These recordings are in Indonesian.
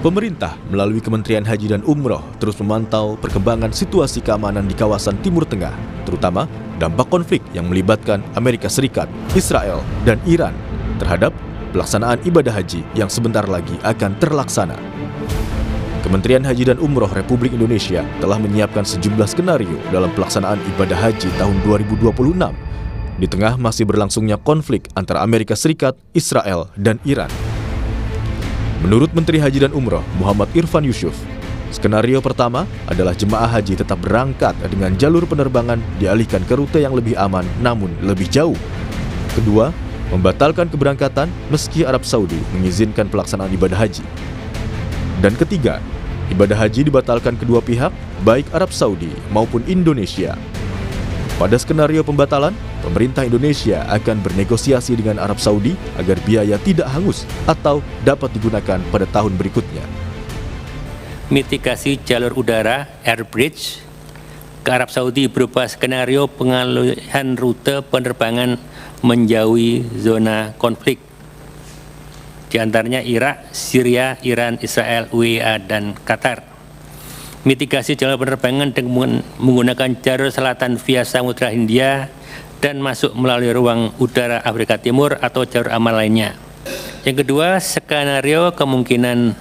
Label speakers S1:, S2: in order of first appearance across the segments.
S1: Pemerintah melalui Kementerian Haji dan Umroh terus memantau perkembangan situasi keamanan di kawasan Timur Tengah, terutama dampak konflik yang melibatkan Amerika Serikat, Israel, dan Iran terhadap pelaksanaan ibadah haji yang sebentar lagi akan terlaksana. Kementerian Haji dan Umroh Republik Indonesia telah menyiapkan sejumlah skenario dalam pelaksanaan ibadah haji tahun 2026 di tengah masih berlangsungnya konflik antara Amerika Serikat, Israel, dan Iran. Menurut Menteri Haji dan Umroh Muhammad Irfan Yusuf, skenario pertama adalah jemaah haji tetap berangkat dengan jalur penerbangan dialihkan ke rute yang lebih aman namun lebih jauh. Kedua, membatalkan keberangkatan meski Arab Saudi mengizinkan pelaksanaan ibadah haji. Dan ketiga, ibadah haji dibatalkan kedua pihak, baik Arab Saudi maupun Indonesia. Pada skenario pembatalan, pemerintah Indonesia akan bernegosiasi dengan Arab Saudi agar biaya tidak hangus atau dapat digunakan pada tahun berikutnya.
S2: Mitigasi jalur udara air bridge ke Arab Saudi berupa skenario pengalihan rute penerbangan menjauhi zona konflik, di antaranya Irak, Syria, Iran, Israel, UEA, dan Qatar. Mitigasi jalur penerbangan dengan menggunakan jalur selatan via Samudra Hindia dan masuk melalui ruang udara Afrika Timur atau jalur aman lainnya. Yang kedua, skenario kemungkinan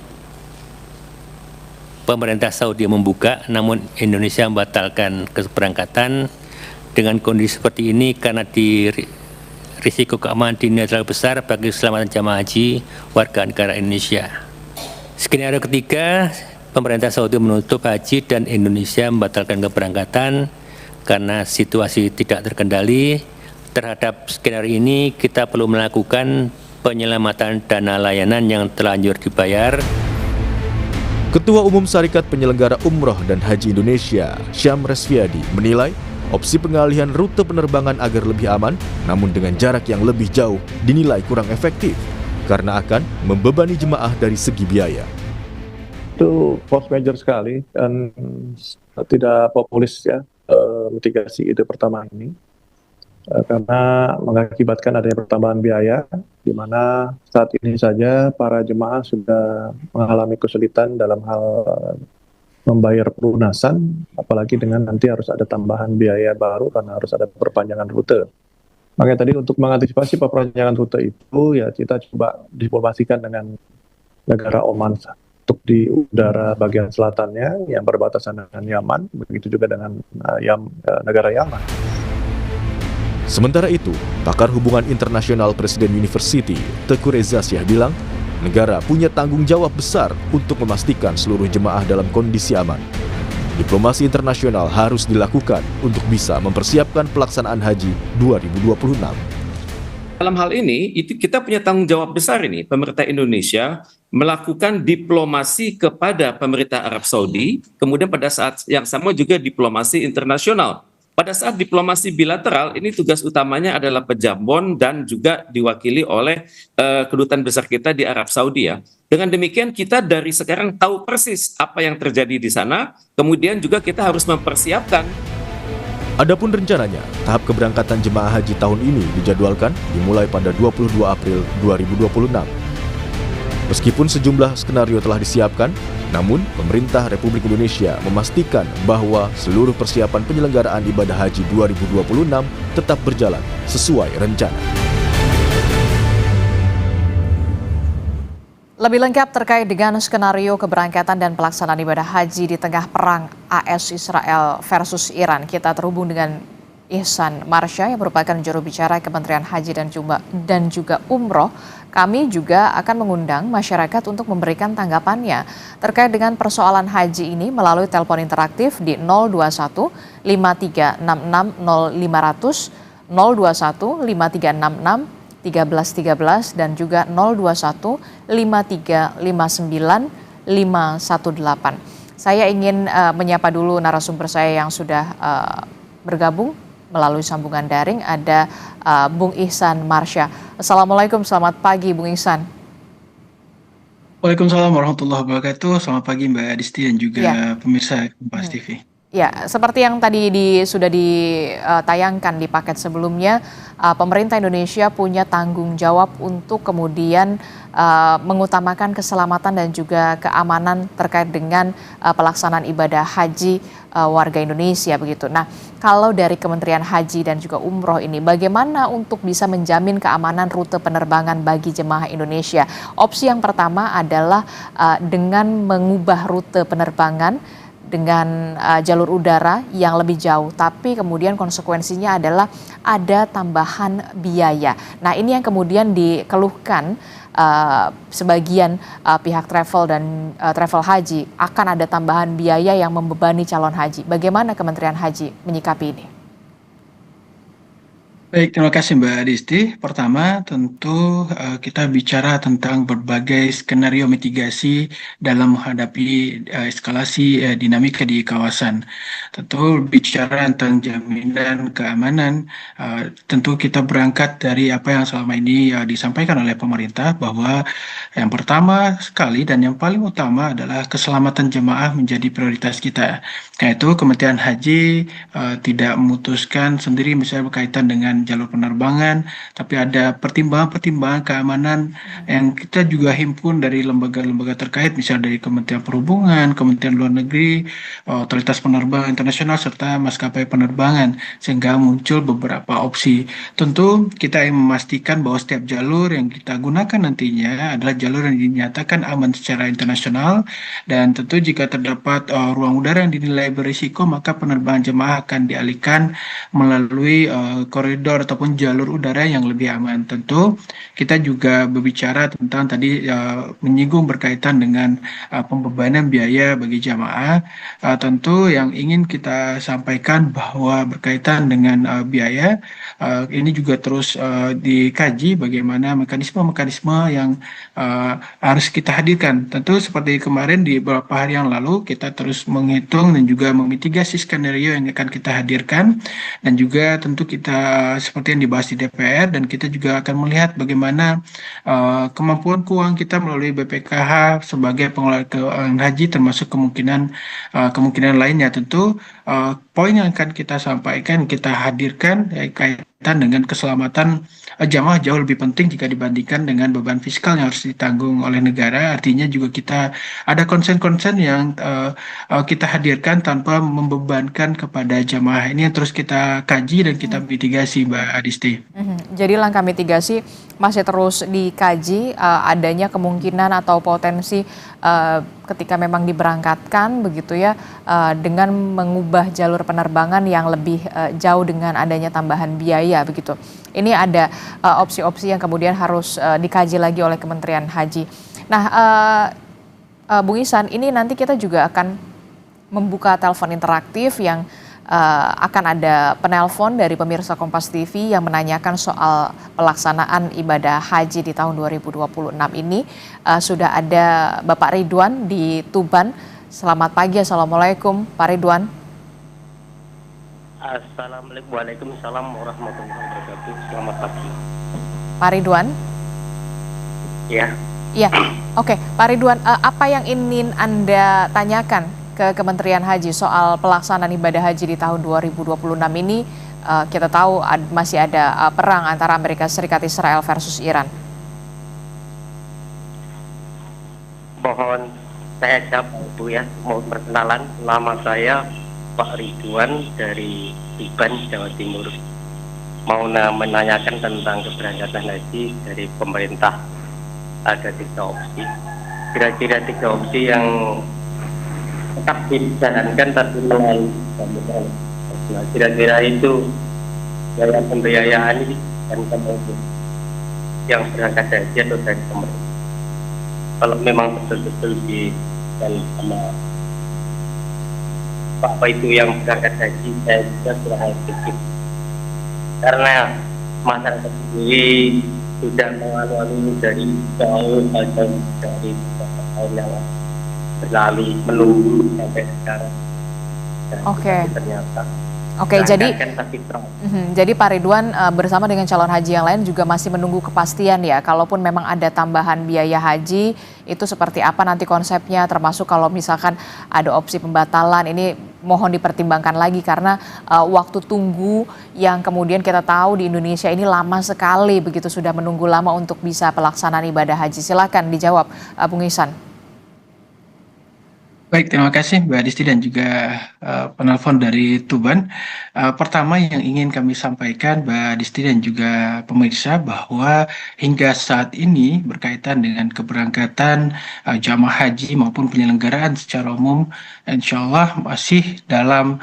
S2: pemerintah Saudi membuka namun Indonesia membatalkan keberangkatan. Dengan kondisi seperti ini karena risiko keamanan dunia terlalu besar bagi keselamatan jamaah haji warga negara Indonesia. Skenario ketiga, pemerintah Saudi menutup haji dan Indonesia membatalkan keberangkatan karena situasi tidak terkendali. Terhadap skenario ini kita perlu melakukan penyelamatan dana layanan yang terlanjur dibayar.
S1: Ketua Umum Syarikat Penyelenggara Umroh dan Haji Indonesia, Syam Resviadi, menilai opsi pengalihan rute penerbangan agar lebih aman, namun dengan jarak yang lebih jauh, dinilai kurang efektif karena akan membebani jemaah dari segi biaya.
S3: Itu force major sekali dan tidak populis ya mitigasi ide pertama ini karena mengakibatkan adanya pertambahan biaya di mana saat ini saja para jemaah sudah mengalami kesulitan dalam hal membayar pelunasan, apalagi dengan nanti harus ada tambahan biaya baru karena harus ada perpanjangan rute. Makanya tadi untuk mengantisipasi perpanjangan rute itu ya kita coba diplomasikan dengan negara Oman untuk di udara bagian selatannya yang berbatasan dengan Yaman, begitu juga dengan negara Yaman.
S1: Sementara itu, pakar hubungan internasional Presiden University, Teguh Reza Syah bilang, negara punya tanggung jawab besar untuk memastikan seluruh jemaah dalam kondisi aman. Diplomasi internasional harus dilakukan untuk bisa mempersiapkan pelaksanaan haji 2026.
S4: Dalam hal ini, itu kita punya tanggung jawab besar ini, pemerintah Indonesia melakukan diplomasi kepada pemerintah Arab Saudi, kemudian pada saat yang sama juga diplomasi internasional. Pada saat diplomasi bilateral, ini tugas utamanya adalah Pejambon dan juga diwakili oleh kedutaan besar kita di Arab Saudi ya. Dengan demikian kita dari sekarang tahu persis apa yang terjadi di sana, kemudian juga kita harus mempersiapkan.
S1: Adapun rencananya, tahap keberangkatan jemaah haji tahun ini dijadwalkan dimulai pada 22 April 2026. Meskipun sejumlah skenario telah disiapkan, namun pemerintah Republik Indonesia memastikan bahwa seluruh persiapan penyelenggaraan ibadah haji 2026 tetap berjalan sesuai rencana.
S5: Lebih lengkap terkait dengan skenario keberangkatan dan pelaksanaan ibadah haji di tengah perang AS Israel versus Iran, kita terhubung dengan Ihsan Marsha yang merupakan juru bicara Kementerian Haji dan juga Umroh. Kami juga akan mengundang masyarakat untuk memberikan tanggapannya terkait dengan persoalan haji ini melalui telepon interaktif di 021 5366 0500, 021 5366 1313 dan juga 021 5359 518. Saya ingin menyapa dulu narasumber saya yang sudah bergabung melalui sambungan daring, ada Bung Ihsan Marsha. Assalamualaikum, selamat pagi Bung Ihsan.
S6: Waalaikumsalam warahmatullahi wabarakatuh. Selamat pagi Mbak Adisti dan juga pemirsa Kompas TV.
S5: Ya, seperti yang tadi sudah ditayangkan di paket sebelumnya, pemerintah Indonesia punya tanggung jawab untuk kemudian mengutamakan keselamatan dan juga keamanan terkait dengan pelaksanaan ibadah haji warga Indonesia begitu. Nah, kalau dari Kementerian Haji dan juga Umroh ini, bagaimana untuk bisa menjamin keamanan rute penerbangan bagi jemaah Indonesia? Opsi yang pertama adalah dengan mengubah rute penerbangan dengan jalur udara yang lebih jauh, tapi kemudian konsekuensinya adalah ada tambahan biaya. Nah, ini yang kemudian dikeluhkan sebagian pihak travel dan travel haji, akan ada tambahan biaya yang membebani calon haji. Bagaimana Kementerian Haji menyikapi ini?
S6: Baik, terima kasih Mbak Disti. Pertama, tentu kita bicara tentang berbagai skenario mitigasi dalam menghadapi eskalasi dinamika di kawasan. Tentu bicara tentang jaminan keamanan, tentu kita berangkat dari apa yang selama ini disampaikan oleh pemerintah, bahwa yang pertama sekali dan yang paling utama adalah keselamatan jemaah menjadi prioritas kita. Karena itu Kementerian Haji tidak memutuskan sendiri misalnya berkaitan dengan jalur penerbangan, tapi ada pertimbangan-pertimbangan keamanan yang kita juga himpun dari lembaga-lembaga terkait, misalnya dari Kementerian Perhubungan, Kementerian Luar Negeri, Otoritas Penerbangan Internasional, serta maskapai penerbangan, sehingga muncul beberapa opsi. Tentu kita ingin memastikan bahwa setiap jalur yang kita gunakan nantinya adalah jalur yang dinyatakan aman secara internasional, dan tentu jika terdapat ruang udara yang dinilai berisiko, maka penerbangan jemaah akan dialihkan melalui koridor ataupun jalur udara yang lebih aman. Tentu kita juga berbicara tentang tadi menyinggung berkaitan dengan pembebanan biaya bagi jamaah. Tentu yang ingin kita sampaikan bahwa berkaitan dengan biaya ini juga terus dikaji bagaimana mekanisme-mekanisme yang harus kita hadirkan. Tentu seperti kemarin di beberapa hari yang lalu kita terus menghitung dan juga memitigasi skenario yang akan kita hadirkan, dan juga tentu kita seperti yang dibahas di DPR, dan kita juga akan melihat bagaimana kemampuan keuangan kita melalui BPKH sebagai pengelola keuangan haji, termasuk kemungkinan lainnya. Tentu poin yang akan kita sampaikan, kita hadirkan kaitan dengan keselamatan jamaah jauh lebih penting jika dibandingkan dengan beban fiskal yang harus ditanggung oleh negara. Artinya juga kita ada konsen-konsen yang kita hadirkan tanpa membebankan kepada jamaah. Ini yang terus kita kaji dan kita mitigasi, Mbak Adisti.
S5: Jadi langkah mitigasi masih terus dikaji, adanya kemungkinan atau potensi ketika memang diberangkatkan begitu ya, dengan mengubah jalur penerbangan yang lebih jauh dengan adanya tambahan biaya begitu. Ini ada opsi-opsi yang kemudian harus dikaji lagi oleh Kementerian Haji. Nah, Bung Ihsan, ini nanti kita juga akan membuka telepon interaktif yang akan ada penelpon dari pemirsa Kompas TV yang menanyakan soal pelaksanaan ibadah haji di tahun 2026 ini. Sudah ada Bapak Ridwan di Tuban. Selamat pagi, Assalamualaikum Pak Ridwan.
S7: Assalamualaikum, waalaikumsalam warahmatullahi wabarakatuh. Selamat pagi.
S5: Pak Ridwan?
S7: Ya.
S5: Iya, oke. Pak Ridwan, apa yang ingin Anda tanyakan ke Kementerian Haji soal pelaksanaan ibadah haji di tahun 2026 ini? Kita tahu masih ada perang antara Amerika Serikat, Israel versus Iran.
S7: Mohon saya jawab Bu ya, mau perkenalan. Nama saya Pak Ridwan dari Tuban, Jawa Timur. Mau menanyakan tentang keberangkatan haji dari pemerintah. Ada 3 opsi. Kira-kira 3 opsi yang tetap dijalankan tapi melalui jaminan. Nah, kira-kira itu biaya pembiayaan ini dan kemudian yang berangkat haji atau dari pemerintah. Kalau memang betul-betul di dan sama apa itu yang berangkat haji, saya juga kurang pikir. Karena masyarakat sendiri sudah mengalami dari tahun dari tahun yang berlalu menunggu sampai sekarang. Dan
S5: Oke.
S7: ternyata
S5: Oke, jadi
S7: Berangkat kan pasti
S5: jadi Pak Ridwan bersama dengan calon haji yang lain juga masih menunggu kepastian ya, kalaupun memang ada tambahan biaya haji, itu seperti apa nanti konsepnya, termasuk kalau misalkan ada opsi pembatalan, ini mohon dipertimbangkan lagi karena waktu tunggu yang kemudian kita tahu di Indonesia ini lama sekali, begitu sudah menunggu lama untuk bisa pelaksanaan ibadah haji. Silakan dijawab, Bung Ihsan.
S6: Baik, terima kasih Mbak Disti dan juga penelpon dari Tuban. Pertama yang ingin kami sampaikan Mbak Disti dan juga pemirsa bahwa hingga saat ini berkaitan dengan keberangkatan jamaah haji maupun penyelenggaraan secara umum, insya Allah masih dalam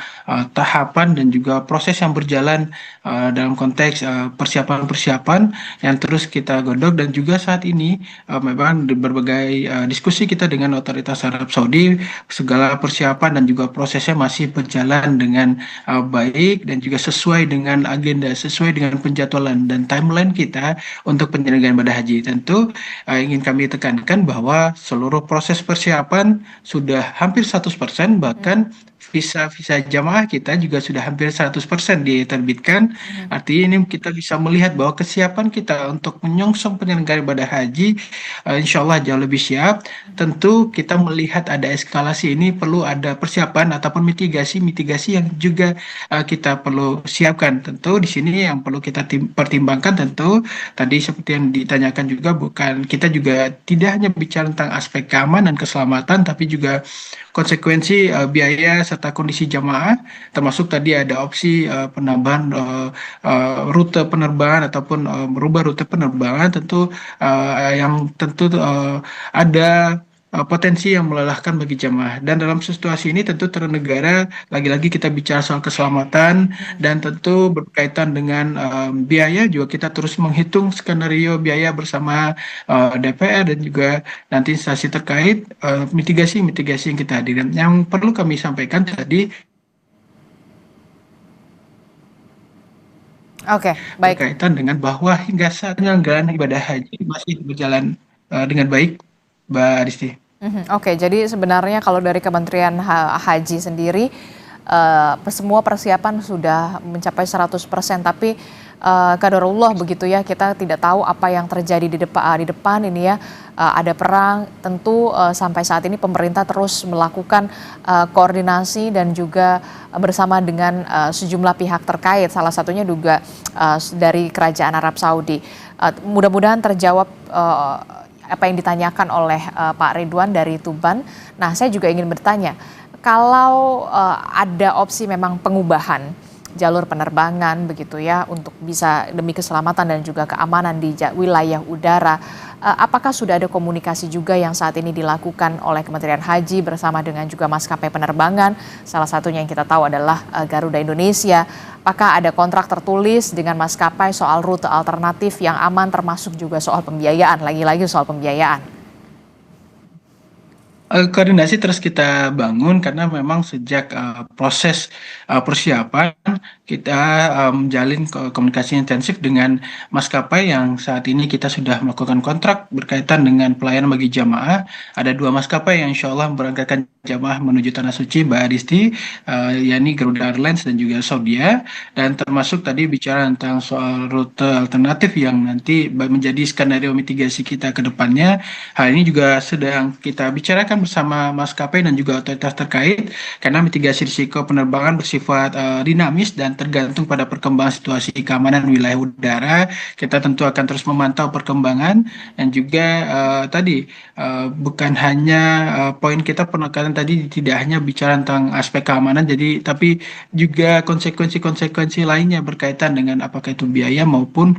S6: tahapan dan juga proses yang berjalan dalam konteks persiapan-persiapan yang terus kita godok, dan juga saat ini memang di berbagai diskusi kita dengan otoritas Arab Saudi, segala persiapan dan juga prosesnya masih berjalan dengan baik dan juga sesuai dengan agenda, sesuai dengan penjadwalan dan timeline kita untuk penyelenggaraan ibadah haji. Tentu ingin kami tekankan bahwa seluruh proses persiapan sudah hampir 100%, bahkan visa jamaah kita juga sudah hampir 100% diterbitkan. Artinya ini kita bisa melihat bahwa kesiapan kita untuk menyongsong penyelenggaraan ibadah haji insya Allah jauh lebih siap. Tentu kita melihat ada eskalasi, ini perlu ada persiapan ataupun mitigasi yang juga kita perlu siapkan. Tentu di sini yang perlu kita pertimbangkan, tentu tadi seperti yang ditanyakan juga, bukan kita juga tidak hanya bicara tentang aspek keamanan dan keselamatan, tapi juga konsekuensi biaya serta kondisi jamaah, termasuk tadi ada opsi penambahan rute penerbangan ataupun merubah rute penerbangan, tentu yang tentu ada potensi yang melelahkan bagi jamaah. Dan dalam situasi ini tentu negara, lagi-lagi kita bicara soal keselamatan dan tentu berkaitan dengan biaya juga, kita terus menghitung skenario biaya bersama DPR dan juga nanti instansi terkait, mitigasi yang kita hadirkan. Yang perlu kami sampaikan tadi
S5: Oke, baik.
S6: berkaitan dengan bahwa hingga saat penyelenggaraan ibadah haji masih berjalan dengan baik, Mbak Adisti.
S5: Oke, jadi sebenarnya kalau dari Kementerian Haji sendiri, semua persiapan sudah mencapai 100%, tapi qadarullah begitu ya, kita tidak tahu apa yang terjadi di depan ini ya, ada perang, tentu sampai saat ini pemerintah terus melakukan koordinasi dan juga bersama dengan sejumlah pihak terkait, salah satunya juga dari Kerajaan Arab Saudi. Mudah-mudahan terjawab apa yang ditanyakan oleh Pak Ridwan dari Tuban. Nah, saya juga ingin bertanya, kalau ada opsi memang pengubahan jalur penerbangan begitu ya, untuk bisa demi keselamatan dan juga keamanan di wilayah udara, apakah sudah ada komunikasi juga yang saat ini dilakukan oleh Kementerian Haji bersama dengan juga maskapai penerbangan, salah satunya yang kita tahu adalah Garuda Indonesia. Apakah ada kontrak tertulis dengan maskapai soal rute alternatif yang aman, termasuk juga soal pembiayaan, lagi-lagi soal pembiayaan?
S6: Koordinasi terus kita bangun karena memang sejak proses persiapan kita menjalin komunikasi intensif dengan maskapai yang saat ini kita sudah melakukan kontrak berkaitan dengan pelayanan bagi jamaah. Ada 2 maskapai yang insya Allah memberangkatkan jamaah menuju Tanah Suci, Mbak Adisti, yakni Garuda Airlines dan juga Saudia, dan termasuk tadi bicara tentang soal rute alternatif yang nanti menjadi skenario mitigasi kita ke depannya. Hal ini juga sedang kita bicarakan bersama maskapai dan juga otoritas terkait, karena mitigasi risiko penerbangan bersifat dinamis dan tergantung pada perkembangan situasi keamanan wilayah udara. Kita tentu akan terus memantau perkembangan dan juga bukan hanya poin kita penekanan tadi tidak hanya bicara tentang aspek keamanan, jadi tapi juga konsekuensi lainnya berkaitan dengan apakah itu biaya maupun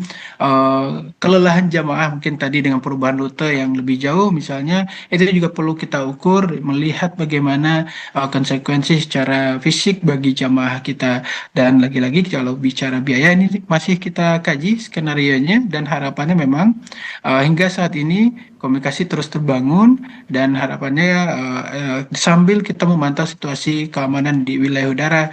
S6: kelelahan jamaah, mungkin tadi dengan perubahan rute yang lebih jauh misalnya, itu juga perlu kita ukur, melihat bagaimana konsekuensi secara fisik bagi jamaah kita. Dan lagi-lagi kalau bicara biaya ini masih kita kaji skenarionya, dan harapannya memang hingga saat ini komunikasi terus terbangun, dan harapannya sambil kita memantau situasi keamanan di wilayah udara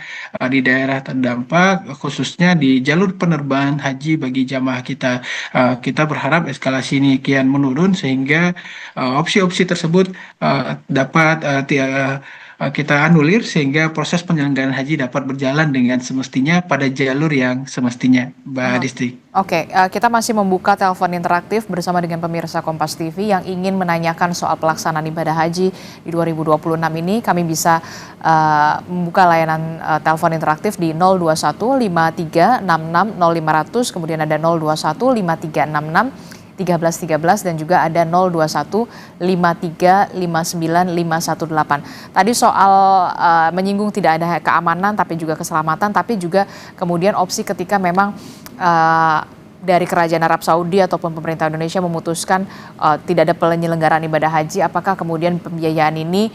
S6: di daerah terdampak, khususnya di jalur penerbangan haji bagi jamaah kita, kita berharap eskalasi ini kian menurun sehingga opsi-opsi tersebut dapat kita anulir sehingga proses penyelenggaraan haji dapat berjalan dengan semestinya pada jalur yang semestinya, Mbak Disti.
S5: Oke, kita masih membuka telepon interaktif bersama dengan pemirsa Kompas TV yang ingin menanyakan soal pelaksanaan ibadah haji di 2026 ini. Kami bisa membuka layanan telepon interaktif di 021 5366 0500, kemudian ada 021 5366 1313 dan juga ada 021 5359 518. Tadi soal menyinggung tidak ada keamanan tapi juga keselamatan, tapi juga kemudian opsi ketika memang dari Kerajaan Arab Saudi ataupun pemerintah Indonesia memutuskan tidak ada penyelenggaraan ibadah haji, apakah kemudian pembiayaan ini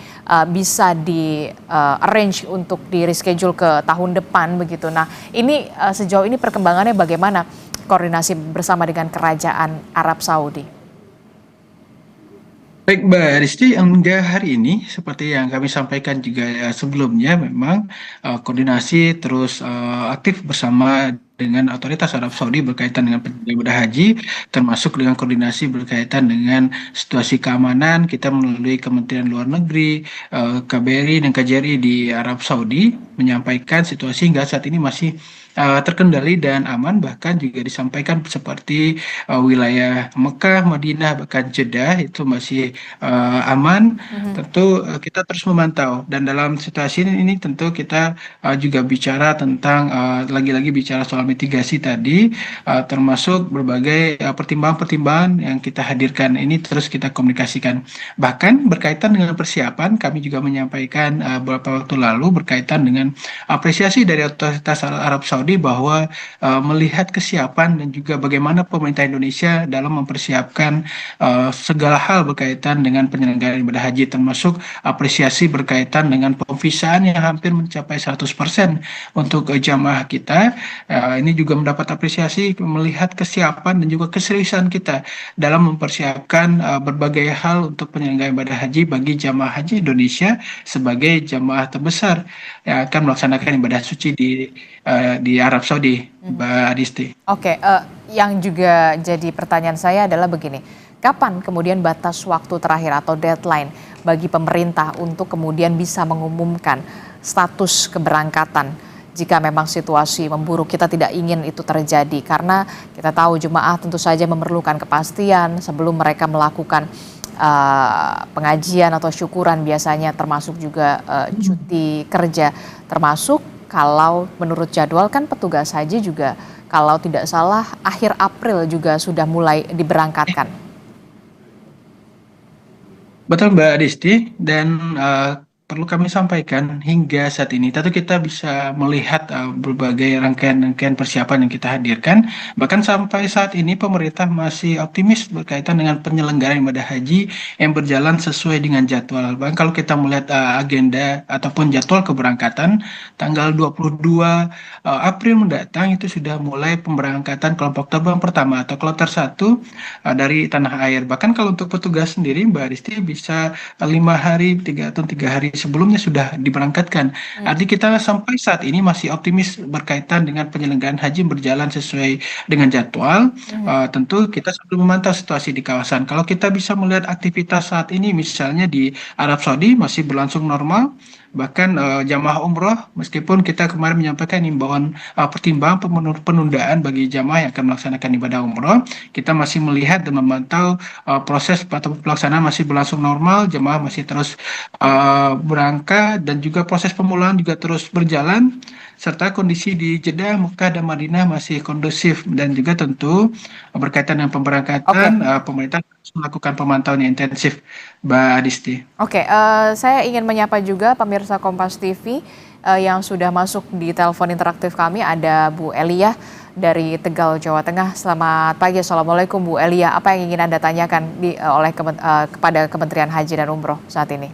S5: bisa di arrange untuk di reschedule ke tahun depan begitu. Nah, ini sejauh ini perkembangannya bagaimana koordinasi bersama dengan Kerajaan Arab Saudi?
S6: Baik Mbak Risti, hingga hari ini seperti yang kami sampaikan juga sebelumnya, memang koordinasi terus aktif bersama dengan otoritas Arab Saudi berkaitan dengan ibadah haji, termasuk dengan koordinasi berkaitan dengan situasi keamanan. Kita melalui Kementerian Luar Negeri, KBRI dan KJRI di Arab Saudi menyampaikan situasi hingga saat ini masih terkendali dan aman, bahkan juga disampaikan seperti wilayah Mekah, Madinah, bahkan Jeddah itu masih aman. Tentu kita terus memantau, dan dalam situasi ini tentu kita juga bicara tentang lagi-lagi bicara soal mitigasi tadi, termasuk berbagai pertimbangan-pertimbangan yang kita hadirkan ini terus kita komunikasikan. Bahkan berkaitan dengan persiapan, kami juga menyampaikan beberapa waktu lalu berkaitan dengan apresiasi dari otoritas Arab Saudi bahwa melihat kesiapan dan juga bagaimana pemerintah Indonesia dalam mempersiapkan segala hal berkaitan dengan penyelenggaraan ibadah haji, termasuk apresiasi berkaitan dengan pemvisaan yang hampir mencapai 100% untuk jamaah kita. Ini juga mendapat apresiasi melihat kesiapan dan juga keseriusan kita dalam mempersiapkan berbagai hal untuk penyelenggaraan ibadah haji bagi jamaah haji Indonesia sebagai jamaah terbesar yang akan melaksanakan ibadah suci di Arab Saudi, Mbak Adisti.
S5: Oke, yang juga jadi pertanyaan saya adalah begini, kapan kemudian batas waktu terakhir atau deadline bagi pemerintah untuk kemudian bisa mengumumkan status keberangkatan jika memang situasi memburuk? Kita tidak ingin itu terjadi karena kita tahu jemaah tentu saja memerlukan kepastian sebelum mereka melakukan pengajian atau syukuran biasanya, termasuk juga cuti kerja, termasuk kalau menurut jadwal kan petugas haji juga kalau tidak salah akhir April juga sudah mulai diberangkatkan.
S6: Betul Mbak Adisti, dan perlu kami sampaikan hingga saat ini tentu kita bisa melihat berbagai rangkaian persiapan yang kita hadirkan. Bahkan sampai saat ini pemerintah masih optimis berkaitan dengan penyelenggaraan ibadah haji yang berjalan sesuai dengan jadwal. Bahkan kalau kita melihat agenda ataupun jadwal keberangkatan tanggal 22 April mendatang itu sudah mulai pemberangkatan kelompok terbang pertama atau kloter 1 dari tanah air. Bahkan kalau untuk petugas sendiri Mbak Adisti bisa 5 hari, 3 hari sebelumnya sudah diberangkatkan. Artinya kita sampai saat ini masih optimis berkaitan dengan penyelenggaraan haji berjalan sesuai dengan jadwal. Tentu kita sambil memantau situasi di kawasan. Kalau kita bisa melihat aktivitas saat ini misalnya di Arab Saudi masih berlangsung normal. Bahkan jamaah umroh, meskipun kita kemarin menyampaikan imbauan pertimbangan penundaan bagi jamaah yang akan melaksanakan ibadah umroh, kita masih melihat dan memantau proses atau pelaksanaan masih berlangsung normal, jamaah masih terus berangkat, dan juga proses pemulangan juga terus berjalan, serta kondisi di Jeddah, Mekah, dan Madinah masih kondusif. Dan juga tentu berkaitan dengan pemberangkatan, pemerintah melakukan pemantauan yang intensif, Mbak Adisti.
S5: Oke, saya ingin menyapa juga pemirsa Kompas TV yang sudah masuk di telepon interaktif kami. Ada Bu Elia dari Tegal, Jawa Tengah. Selamat pagi, Assalamualaikum Bu Elia. Apa yang ingin Anda tanyakan kepada Kementerian Haji dan Umroh saat ini?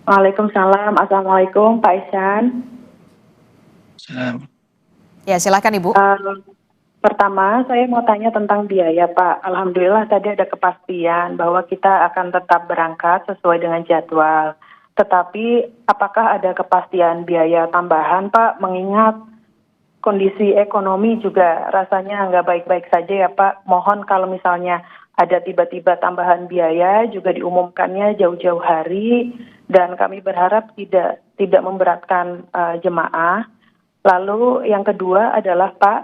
S8: Waalaikumsalam, Assalamualaikum Pak Ihsan.
S5: Ya, silakan Ibu.
S8: Pertama, saya mau tanya tentang biaya, Pak. Alhamdulillah tadi ada kepastian bahwa kita akan tetap berangkat sesuai dengan jadwal. Tetapi apakah ada kepastian biaya tambahan, Pak? Mengingat kondisi ekonomi juga rasanya nggak baik-baik saja ya, Pak. Mohon kalau misalnya ada tiba-tiba tambahan biaya juga diumumkannya jauh-jauh hari dan kami berharap tidak memberatkan jemaah. Lalu yang kedua adalah Pak,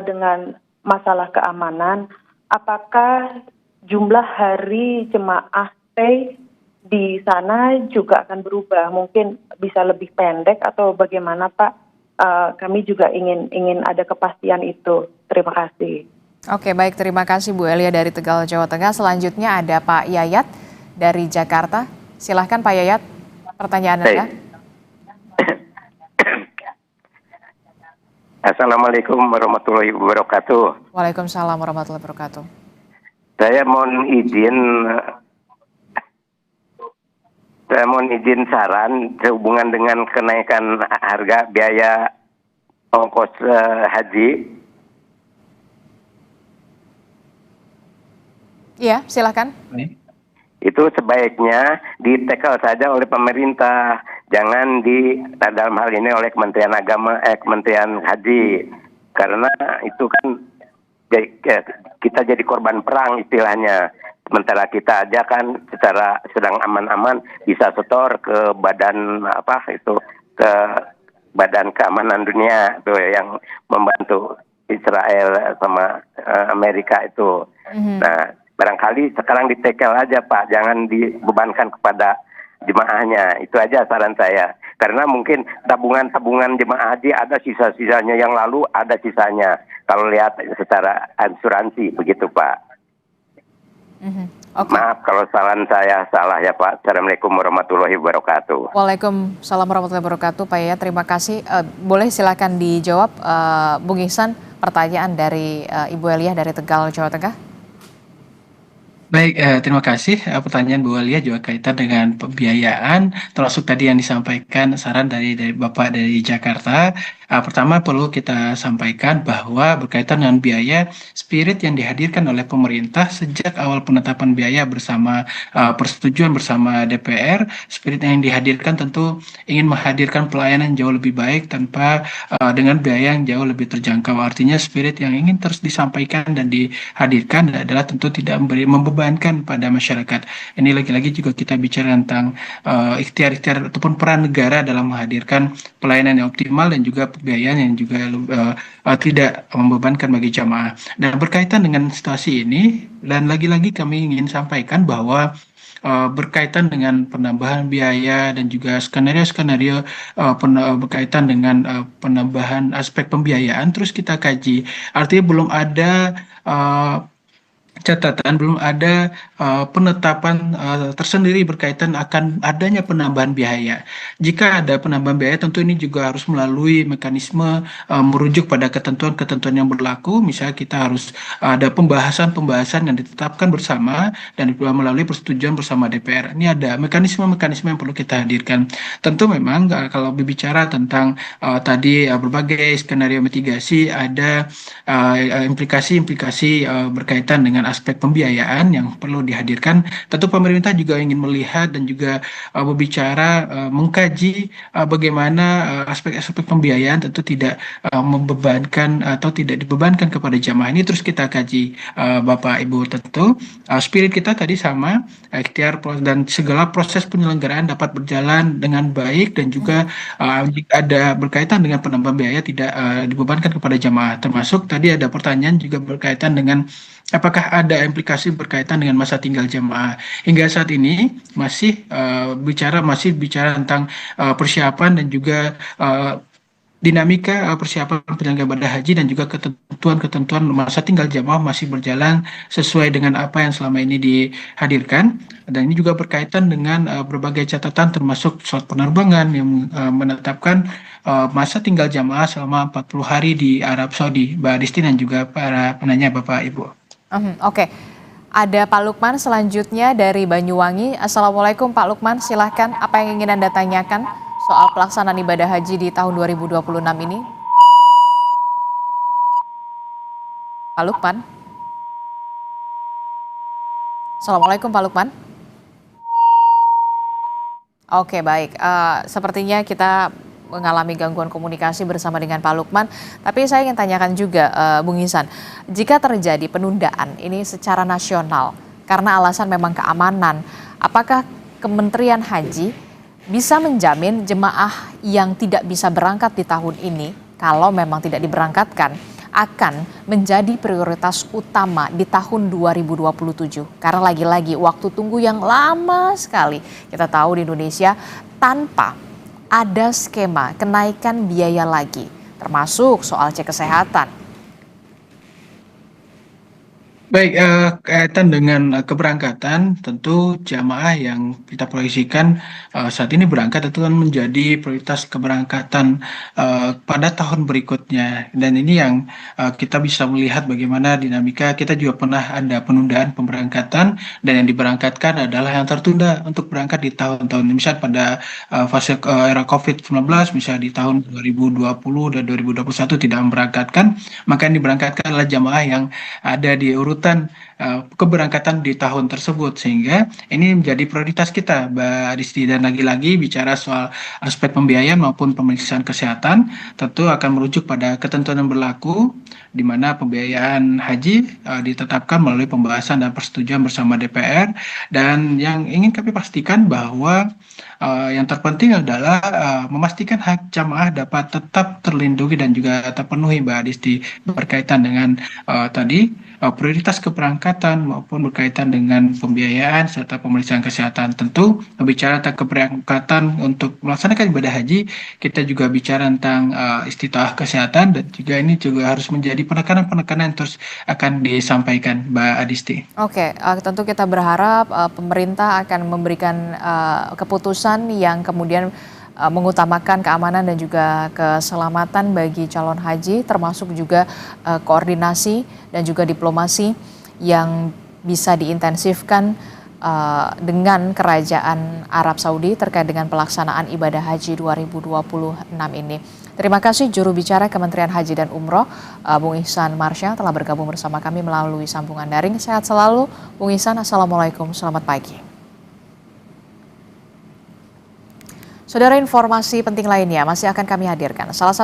S8: dengan masalah keamanan, apakah jumlah hari jemaah stay di sana juga akan berubah? Mungkin bisa lebih pendek atau bagaimana Pak? Kami juga ingin ada kepastian itu. Terima kasih.
S5: Oke, baik, terima kasih Bu Elia dari Tegal, Jawa Tengah. Selanjutnya ada Pak Yayat dari Jakarta. Silahkan Pak Yayat, pertanyaan Anda.
S7: Assalamualaikum warahmatullahi wabarakatuh.
S5: Waalaikumsalam warahmatullahi wabarakatuh.
S7: Saya mohon izin saran sehubungan dengan kenaikan harga biaya ongkos haji.
S5: Iya, silakan.
S7: Itu sebaiknya di-tackle saja oleh pemerintah, jangan dalam hal ini oleh Kementerian Agama, Kementerian Haji, karena itu kan kita jadi korban perang istilahnya. Sementara kita aja kan secara sedang aman-aman bisa setor ke ke Badan Keamanan Dunia tuh yang membantu Israel sama Amerika itu. Nah, barangkali sekarang ditekel aja Pak, jangan dibebankan kepada jemaahnya. Itu aja saran saya. Karena mungkin tabungan jemaah haji ada sisa-sisanya, yang lalu ada sisanya. Kalau lihat secara asuransi begitu Pak. Okay. Maaf kalau saran saya salah ya Pak. Assalamualaikum warahmatullahi wabarakatuh.
S5: Waalaikumsalam warahmatullahi wabarakatuh Pak Yayat, terima kasih. Boleh silakan dijawab Bung Ihsan pertanyaan dari Ibu Elia dari Tegal, Jawa Tengah.
S6: Baik, terima kasih. Pertanyaan Bu Alia juga kaitan dengan pembiayaan, termasuk tadi yang disampaikan saran dari Bapak dari Jakarta. Pertama perlu kita sampaikan bahwa berkaitan dengan biaya, spirit yang dihadirkan oleh pemerintah sejak awal penetapan biaya bersama persetujuan bersama DPR, spirit yang dihadirkan tentu ingin menghadirkan pelayanan jauh lebih baik tanpa dengan biaya yang jauh lebih terjangkau. Artinya spirit yang ingin terus disampaikan dan dihadirkan adalah tentu tidak membebankan pada masyarakat. Ini lagi-lagi juga kita bicara tentang ikhtiar-ikhtiar ataupun peran negara dalam menghadirkan pelayanan yang optimal dan juga pembiayaan yang juga tidak membebankan bagi jamaah. Dan berkaitan dengan situasi ini, dan lagi-lagi kami ingin sampaikan bahwa berkaitan dengan penambahan biaya dan juga skenario-skenario berkaitan dengan penambahan aspek pembiayaan terus kita kaji. Artinya belum ada catatan, belum ada penetapan tersendiri berkaitan akan adanya penambahan biaya. Jika ada penambahan biaya, tentu ini juga harus melalui mekanisme merujuk pada ketentuan-ketentuan yang berlaku. Misalnya kita harus ada pembahasan-pembahasan yang ditetapkan bersama dan melalui persetujuan bersama DPR. Ini ada mekanisme-mekanisme yang perlu kita hadirkan. Tentu memang kalau berbicara tentang tadi berbagai skenario mitigasi, ada implikasi-implikasi berkaitan dengan aspek pembiayaan yang perlu dihadirkan. Tentu pemerintah juga ingin melihat dan juga berbicara, mengkaji bagaimana aspek-aspek pembiayaan tentu tidak membebankan atau tidak dibebankan kepada jamaah. Ini terus kita kaji Bapak Ibu. Tentu spirit kita tadi sama, ikhtiar dan segala proses penyelenggaraan dapat berjalan dengan baik dan juga jika ada berkaitan dengan penambahan biaya tidak dibebankan kepada jamaah. Termasuk tadi ada pertanyaan juga berkaitan dengan apakah ada implikasi berkaitan dengan masa tinggal jamaah. Hingga saat ini masih bicara tentang persiapan dan juga dinamika persiapan penyelenggaraan ibadah haji dan juga ketentuan-ketentuan masa tinggal jamaah masih berjalan sesuai dengan apa yang selama ini dihadirkan. Dan ini juga berkaitan dengan berbagai catatan termasuk surat penerbangan yang menetapkan masa tinggal jamaah selama 40 hari di Arab Saudi. Mbak Adisti dan juga para penanya Bapak Ibu.
S5: Oke. Ada Pak Lukman selanjutnya dari Banyuwangi. Assalamualaikum Pak Lukman, silahkan apa yang ingin Anda tanyakan soal pelaksanaan ibadah haji di tahun 2026 ini? Pak Lukman. Assalamualaikum Pak Lukman. Oke, baik. Sepertinya kita mengalami gangguan komunikasi bersama dengan Pak Lukman. Tapi saya ingin tanyakan juga, Bung Ihsan, jika terjadi penundaan ini secara nasional karena alasan memang keamanan, apakah Kementerian Haji bisa menjamin jemaah yang tidak bisa berangkat di tahun ini, kalau memang tidak diberangkatkan, akan menjadi prioritas utama di tahun 2027? Karena lagi-lagi waktu tunggu yang lama sekali. Kita tahu di Indonesia tanpa ada skema kenaikan biaya lagi, termasuk soal cek kesehatan.
S6: Baik, kaitan dengan keberangkatan, tentu jamaah yang kita proyeksikan saat ini berangkat itu kan menjadi prioritas keberangkatan pada tahun berikutnya. Dan ini yang kita bisa melihat bagaimana dinamika. Kita juga pernah ada penundaan pemberangkatan, dan yang diberangkatkan adalah yang tertunda untuk berangkat di tahun-tahun. Misalnya pada fase era COVID-19, misalnya di tahun 2020 dan 2021 tidak memberangkatkan, maka yang diberangkatkan adalah jamaah yang ada di urutan keberangkatan di tahun tersebut, sehingga ini menjadi prioritas kita, Mbak Disti. Dan lagi-lagi bicara soal aspek pembiayaan maupun pemeriksaan kesehatan, tentu akan merujuk pada ketentuan yang berlaku, di mana pembiayaan haji ditetapkan melalui pembahasan dan persetujuan bersama DPR. Dan yang ingin kami pastikan bahwa yang terpenting adalah memastikan hak jamaah dapat tetap terlindungi dan juga terpenuhi, Mbak Disti, berkaitan dengan tadi prioritas keberangkatan maupun berkaitan dengan pembiayaan serta pemeriksaan kesehatan. Tentu bicara tentang keberangkatan untuk melaksanakan ibadah haji, kita juga bicara tentang istitaah kesehatan, dan juga ini juga harus menjadi penekanan-penekanan yang terus akan disampaikan, Mbak Adisti.
S5: Oke, tentu kita berharap pemerintah akan memberikan keputusan yang kemudian mengutamakan keamanan dan juga keselamatan bagi calon haji, termasuk juga koordinasi dan juga diplomasi yang bisa diintensifkan dengan Kerajaan Arab Saudi terkait dengan pelaksanaan ibadah haji 2026 ini. Terima kasih juru bicara Kementerian Haji dan Umroh, Bung Ihsan Marsha, telah bergabung bersama kami melalui sambungan daring. Sehat selalu, Bung Ihsan. Assalamualaikum, selamat pagi. Saudara, informasi penting lainnya masih akan kami hadirkan. Salah satu